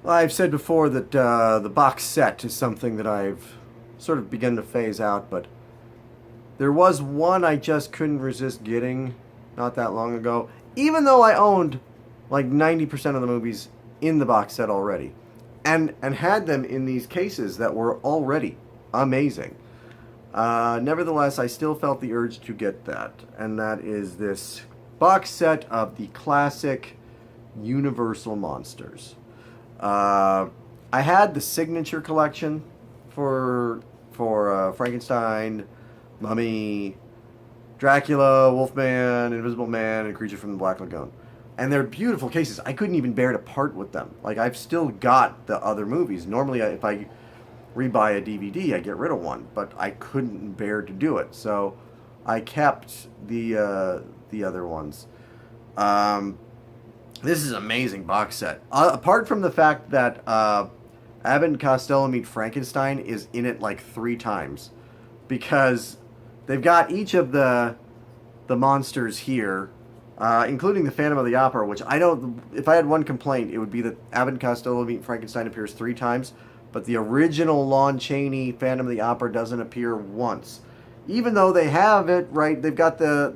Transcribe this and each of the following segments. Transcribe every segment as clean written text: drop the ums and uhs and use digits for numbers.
Well, I've said before that the box set is something that I've sort of begun to phase out, but there was one I just couldn't resist getting not that long ago, even though I owned like 90% of the movies in the box set already and had them in these cases that were already amazing. Nevertheless, I still felt the urge to get that, and that is this box set of the classic Universal monsters. Uh, I had the signature collection for Frankenstein, Mummy, Dracula, Wolfman, Invisible Man, and Creature from the Black Lagoon. And they're beautiful cases. I couldn't even bear to part with them. Like, I've still got the other movies. Normally, if I rebuy a DVD, I get rid of one, but I couldn't bear to do it. So I kept the other ones. Um, this is an amazing box set. Apart from the fact that Abbott and Costello Meet Frankenstein is in it like 3 times, because they've got each of the monsters here, including the Phantom of the Opera, which I don't. If I had one complaint, it would be that Abbott and Costello Meet Frankenstein appears 3 times, but the original Lon Chaney Phantom of the Opera doesn't appear once, even though they have it right. They've got the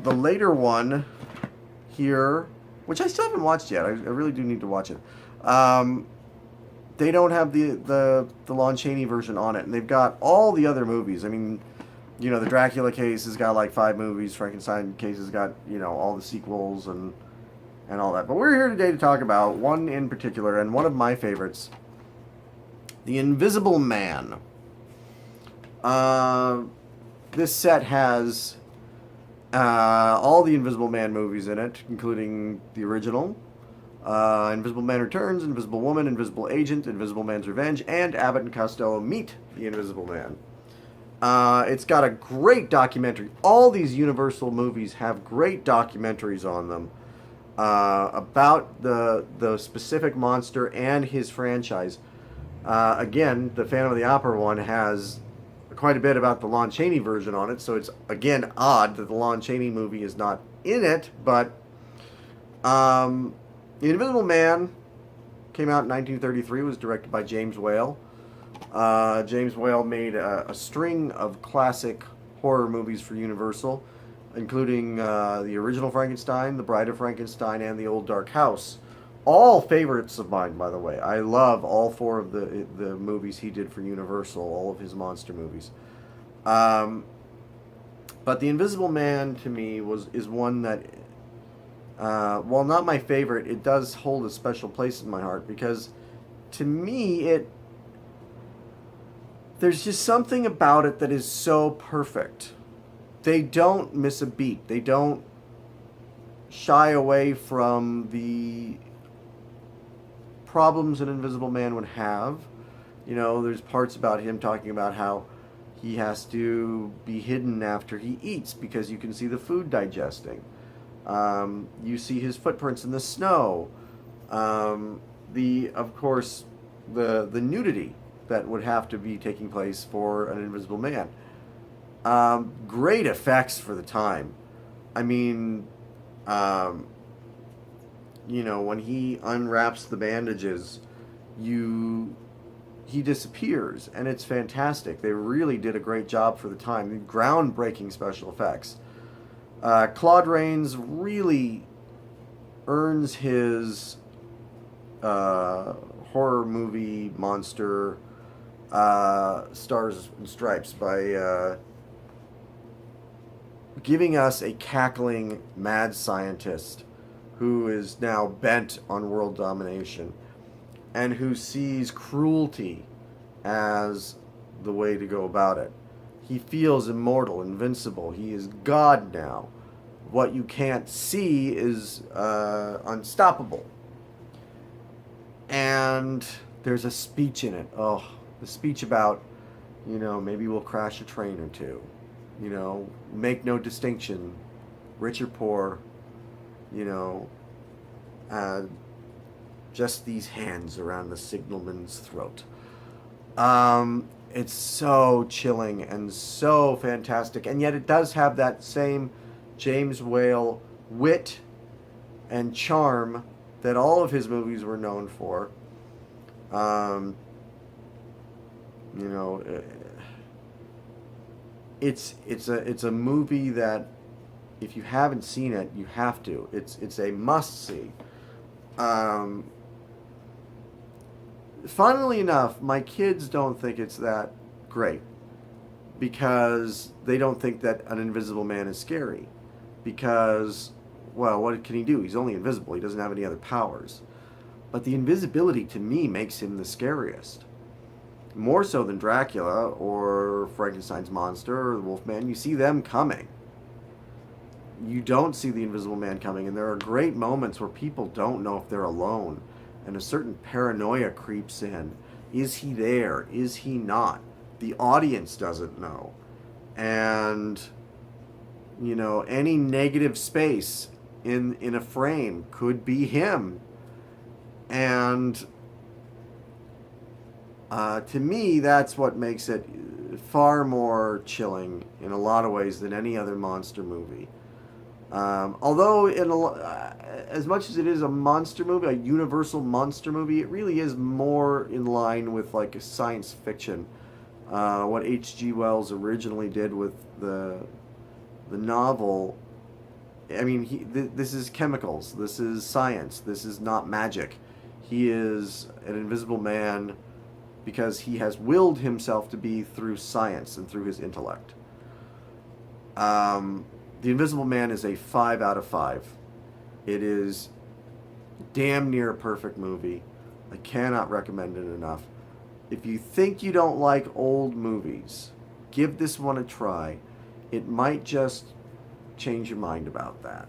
later one here, which I still haven't watched yet. I really do need to watch it. They don't have the Lon Chaney version on it, and they've got all the other movies. I mean, the Dracula case has got like 5 movies. Frankenstein case has got all the sequels and all that. But we're here today to talk about one in particular, and one of my favorites, The Invisible Man. This set has all the Invisible Man movies in it, including the original, Invisible Man Returns, Invisible Woman, Invisible Agent, Invisible Man's Revenge, and Abbott and Costello Meet the Invisible Man. It's got a great documentary. All these Universal movies have great documentaries on them about the specific monster and his franchise. Again, the Phantom of the Opera one has quite a bit about the Lon Chaney version on it, so it's again odd that the Lon Chaney movie is not in it. But The Invisible Man came out in 1933. Was directed by James Whale. James Whale made a string of classic horror movies for Universal, including the original Frankenstein, The Bride of Frankenstein, and The Old Dark House. All favorites of mine, by the way. I love all 4 of the movies he did for Universal, all of his monster movies. But The Invisible Man, to me, is one that, while not my favorite, it does hold a special place in my heart, because to me, there's just something about it that is so perfect. They don't miss a beat. They don't shy away from the problems an Invisible Man would have. There's parts about him talking about how he has to be hidden after he eats because you can see the food digesting. You see his footprints in the snow. Of course, the nudity that would have to be taking place for an Invisible Man. Great effects for the time. I mean, when he unwraps the bandages, he disappears, and it's fantastic. They really did a great job for the time. Groundbreaking special effects. Claude Rains really earns his horror movie monster Stars and Stripes by giving us a cackling mad scientist who is now bent on world domination and who sees cruelty as the way to go about it. He feels immortal, invincible. He is God now. What you can't see is unstoppable. And there's a speech in it. Oh, the speech about, maybe we'll crash a train or two. Make no distinction, rich or poor, just these hands around the signalman's throat. It's so chilling and so fantastic, and yet it does have that same James Whale wit and charm that all of his movies were known for. Um, you know, it's a movie that if you haven't seen it, you have to. It's a must see. Um, Funnily enough, my kids don't think it's that great because they don't think that an invisible man is scary. Because, well, what can he do? He's only invisible. He doesn't have any other powers. But the invisibility to me makes him the scariest. More so than Dracula or Frankenstein's monster or the Wolfman. You see them coming. You don't see the Invisible Man coming, and there are great moments where people don't know if they're alone, and a certain paranoia creeps in. Is he there? Is he not? The audience doesn't know. And, you know, any negative space in a frame could be him. And to me, that's what makes it far more chilling in a lot of ways than any other monster movie. Although, as much as it is a monster movie, a universal monster movie, it really is more in line with like a science fiction. What H.G. Wells originally did with the novel. I mean, this is chemicals. This is science. This is not magic. He is an invisible man because he has willed himself to be through science and through his intellect. The Invisible Man is a 5 out of 5. It is damn near a perfect movie. I cannot recommend it enough. If you think you don't like old movies, give this one a try. It might just change your mind about that.